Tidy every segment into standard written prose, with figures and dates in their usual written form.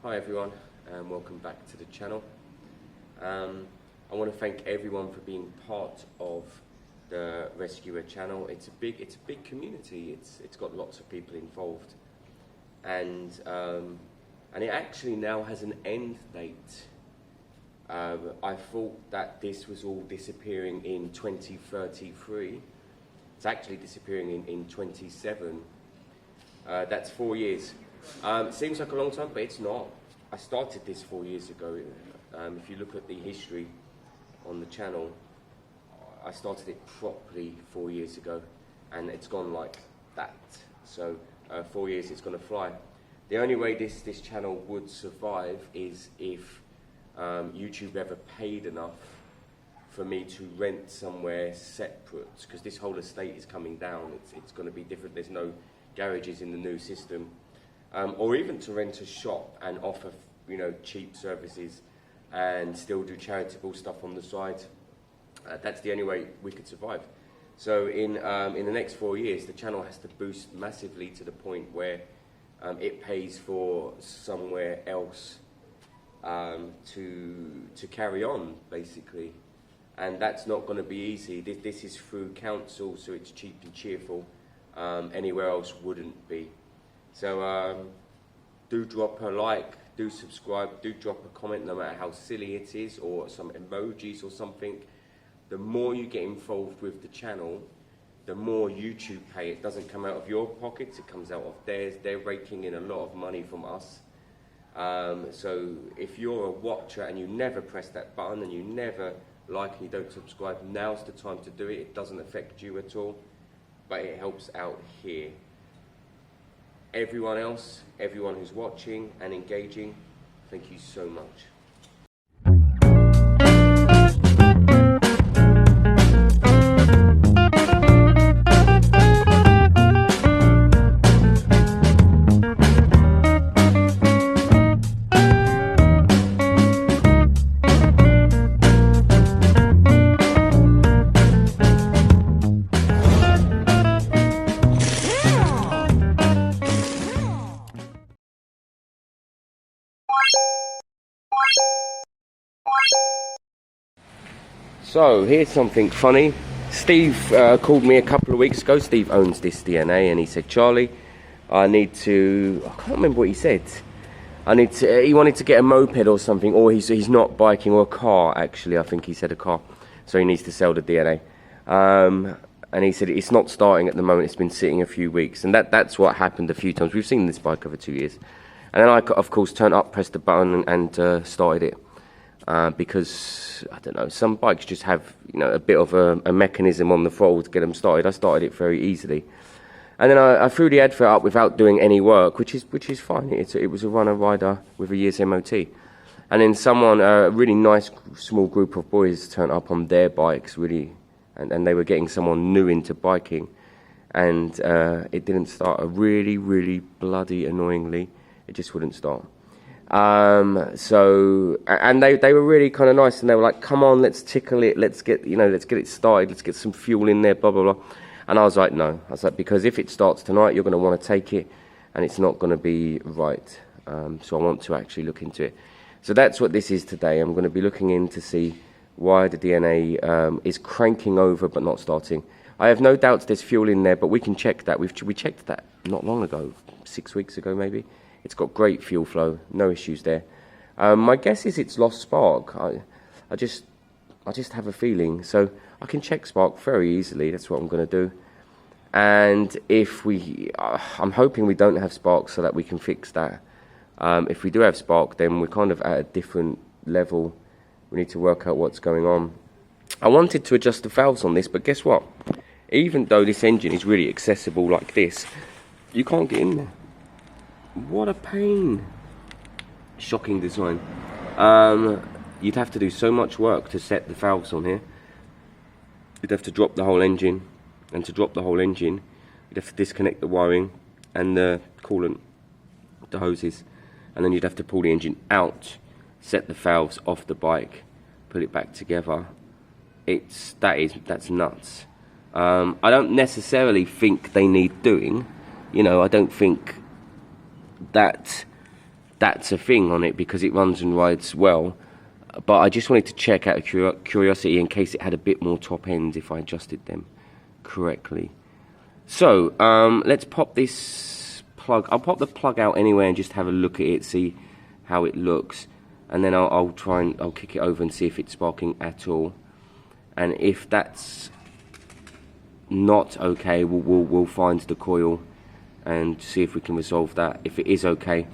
Hi everyone, and welcome back to the channel. I want to thank everyone for being part of the Rescuer channel. It's a big community. It's got lots of people involved, and it actually now has an end date. I thought that this was all disappearing in 2033. It's actually disappearing in 27. That's 4 years. It seems like a long time, but it's not. I started this 4 years ago. If you look at the history on the channel, I started it properly 4 years ago, and it's gone like that. So 4 years, it's going to fly. The only way this channel would survive is if YouTube ever paid enough for me to rent somewhere separate, because this whole estate is coming down. It's going to be different. There's no garages in the new system, or even to rent a shop and offer, cheap services and still do charitable stuff on the side. That's the only way we could survive. So in the next 4 years, the channel has to boost massively to the point where it pays for somewhere else to carry on, basically. And that's not going to be easy. This is through council, so it's cheap and cheerful. Anywhere else wouldn't be. So do drop a like, do subscribe, do drop a comment, no matter how silly it is, or some emojis or something. The more you get involved with the channel, the more YouTube pay. It doesn't come out of your pockets, it comes out of theirs. They're raking in a lot of money from us. So if you're a watcher and you never press that button and you never like and you don't subscribe, now's the time to do it. It doesn't affect you at all, but it helps out here. Everyone else, everyone who's watching and engaging, thank you so much. So here's something funny. Steve called me a couple of weeks ago. Steve owns this DNA, and he said, Charlie, I need to, I can't remember what he said. He wanted to get a moped or something, or he's not biking, or a car actually. I think he said a car. So he needs to sell the DNA. And he said it's not starting at the moment. It's been sitting a few weeks, and that's what happened a few times. We've seen this bike over 2 years. And then I, of course, turned up, pressed the button, and started it. Because, I don't know, some bikes just have, a bit of a mechanism on the throttle to get them started. I started it very easily. And then I threw the advert up without doing any work, which is fine. It was a runner-rider with a year's MOT. And then someone, a really nice small group of boys turned up on their bikes, really, and they were getting someone new into biking. And it didn't start. Really, really bloody annoyingly, it just wouldn't start. So, and they were really kind of nice, and they were like, come on, let's tickle it, let's get it started, let's get some fuel in there, blah, blah, blah. And I was like, no. I was like, because if it starts tonight, you're going to want to take it, and it's not going to be right. So I want to actually look into it. So that's what this is today. I'm going to be looking in to see why the DNA is cranking over but not starting. I have no doubts there's fuel in there, but we can check that. We checked that not long ago, 6 weeks ago maybe. It's got great fuel flow, no issues there. My guess is it's lost spark. I just have a feeling. So I can check spark very easily. That's what I'm going to do. And if I'm hoping we don't have spark so that we can fix that. If we do have spark, then we're kind of at a different level. We need to work out what's going on. I wanted to adjust the valves on this, but guess what? Even though this engine is really accessible like this, you can't get in there. What a pain. Shocking design. You'd have to do so much work to set the valves on here. You'd have to drop the whole engine, and to drop the whole engine you'd have to disconnect the wiring and the coolant, the hoses, and then you'd have to pull the engine out, set the valves off the bike, put it back together. That's nuts. I don't necessarily think they need doing. I don't think that that's a thing on it because it runs and rides well. But I just wanted to check out of curiosity in case it had a bit more top ends if I adjusted them correctly. So let's pop this plug. I'll pop the plug out anyway and just have a look at it, see how it looks, and then I'll kick it over and see if it's sparking at all. And if that's not okay, we'll find the coil and see if we can resolve that. If it is okay,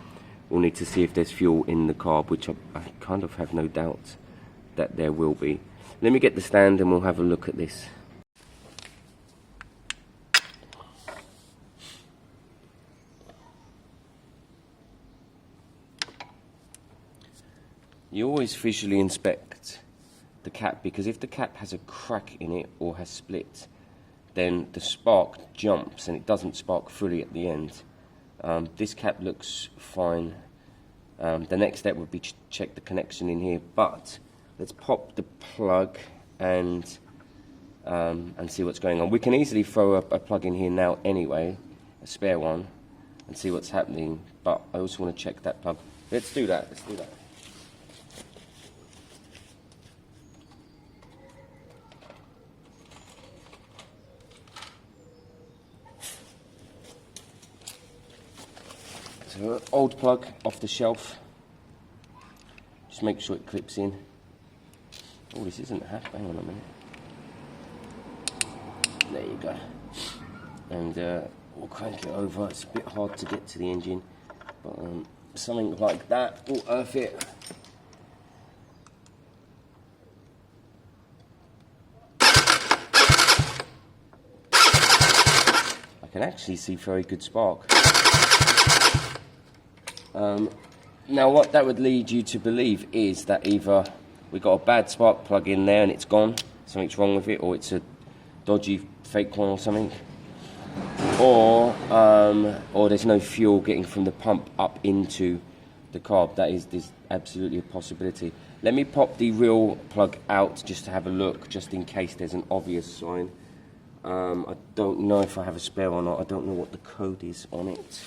we'll need to see if there's fuel in the carb, which I kind of have no doubt that there will be. Let me get the stand and we'll have a look at this. You always visually inspect the cap, because if the cap has a crack in it or has split, then the spark jumps and it doesn't spark fully at the end. This cap looks fine. The next step would be to check the connection in here, but let's pop the plug and see what's going on. We can easily throw a plug in here now anyway, a spare one, and see what's happening, but I also want to check that plug. Let's do that. So, old plug off the shelf. Just make sure it clips in. Oh, this isn't half. Hang on a minute. There you go. And we'll crank it over. It's a bit hard to get to the engine, but something like that will earth it. I can actually see very good spark. Now what that would lead you to believe is that either we got a bad spark plug in there and it's gone, something's wrong with it, or it's a dodgy fake one or something, or there's no fuel getting from the pump up into the carb. That is absolutely a possibility. Let me pop the real plug out just to have a look, just in case there's an obvious sign. I don't know if I have a spare or not. I don't know what the code is on it.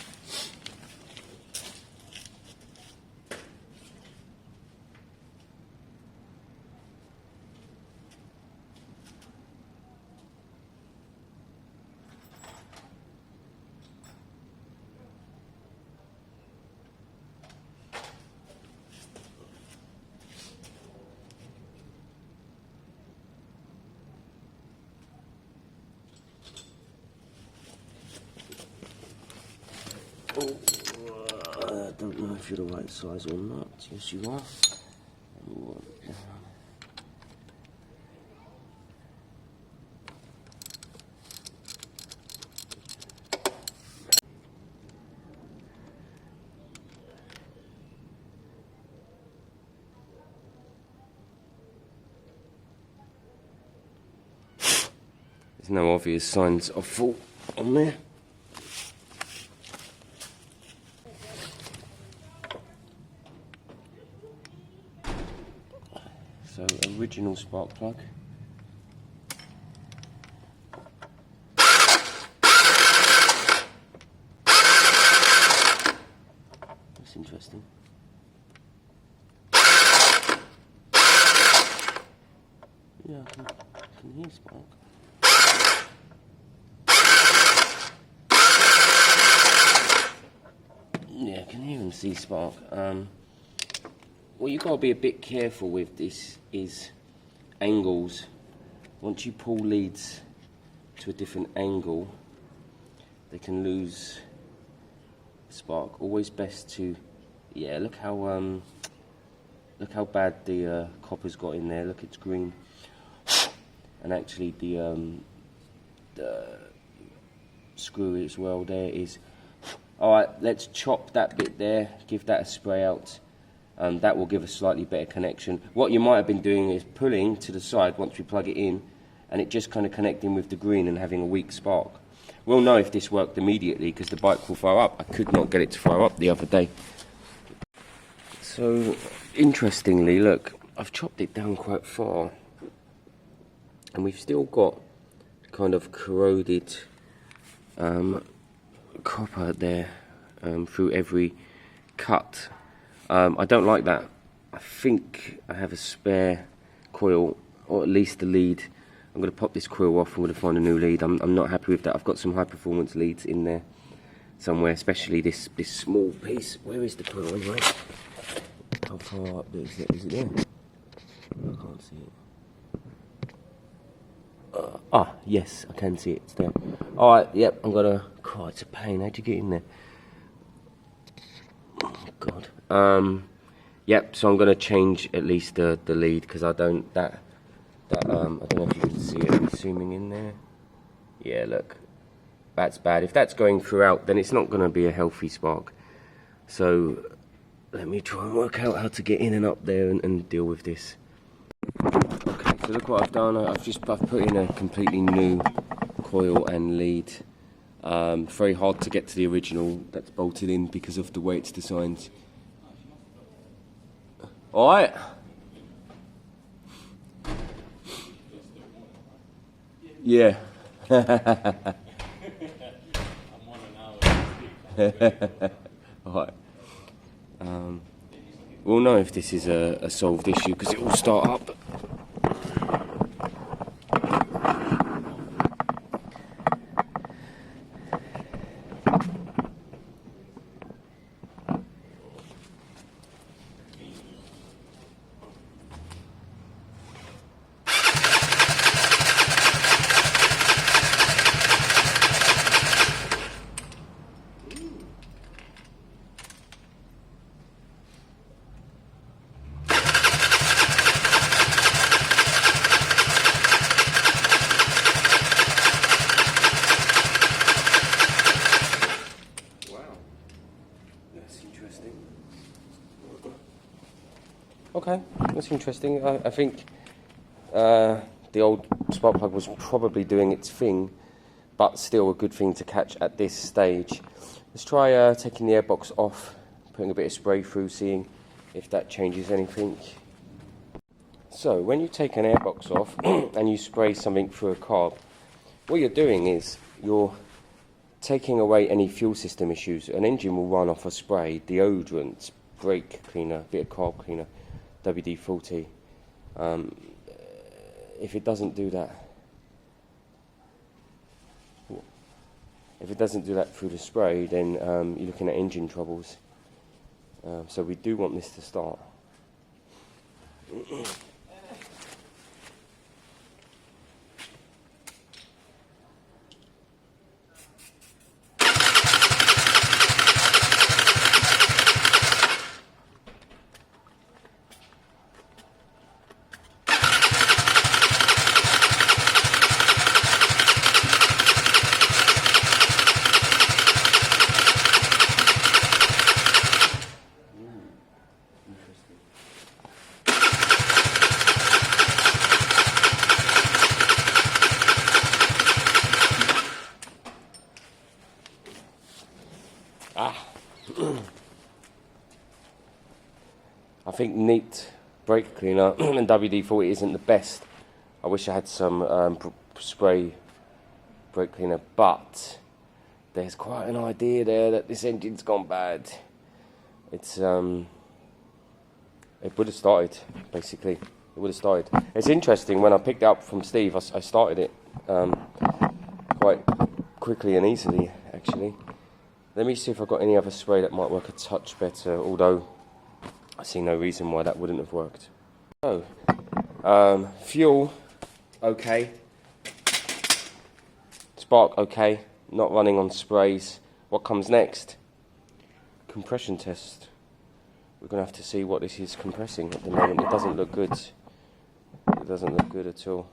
I don't know if you're the right size or not. Yes, you are. There's no obvious signs of fault on there. So, original spark plug. That's interesting. Yeah, I can hear spark. Yeah, I can hear and see spark. What you've got to be a bit careful with this is angles. Once you pull leads to a different angle, they can lose spark. Always best to, yeah. Look how bad the copper's got in there. Look, it's green, and actually the screw as well there is. All right, let's chop that bit there. Give that a spray out. That will give a slightly better connection. What you might have been doing is pulling to the side once we plug it in, and it just kind of connecting with the green and having a weak spark. We'll know if this worked immediately because the bike will fire up. I could not get it to fire up the other day. So, interestingly, look, I've chopped it down quite far, and we've still got kind of corroded copper there through every cut. I don't like that. I think I have a spare coil, or at least the lead. I'm going to pop this coil off. I'm going to find a new lead. I'm not happy with that. I've got some high performance leads in there somewhere, especially this small piece. Where is the coil anyway? How far up is it there? I can't see it. Yes, I can see it. It's there. Alright, yep, I'm gonna... God, it's a pain. How'd you get in there? Oh, God. Yep, so I'm gonna change at least the lead, because I don't... I don't know if you can see it. I'm zooming in there. Yeah, look. That's bad. If that's going throughout, then it's not gonna be a healthy spark. So, let me try and work out how to get in and up there and deal with this. Okay, so look what I've done. I've put in a completely new coil and lead. Very hard to get to the original that's bolted in because of the way it's designed. Alright. Yeah. Alright. We'll know if this is a solved issue because it will start up. Okay, that's interesting. I think the old spark plug was probably doing its thing, but still a good thing to catch at this stage. Let's try taking the airbox off, putting a bit of spray through, seeing if that changes anything. So when you take an airbox off and you spray something through a carb, what you're doing is you're taking away any fuel system issues. An engine will run off a spray, deodorant, brake cleaner, bit of carb cleaner, WD-40. If it doesn't do that, through the spray, then you're looking at engine troubles. So we do want this to start. I think neat brake cleaner and WD-40 isn't the best. I wish I had some spray brake cleaner, but there's quite an idea there that this engine's gone bad. It would have started, basically. It would have started. It's interesting, when I picked it up from Steve, I started it quite quickly and easily, actually. Let me see if I've got any other spray that might work a touch better, although I see no reason why that wouldn't have worked. So, fuel, okay. Spark, okay. Not running on sprays. What comes next? Compression test. We're going to have to see what this is compressing at the moment. It doesn't look good. It doesn't look good at all.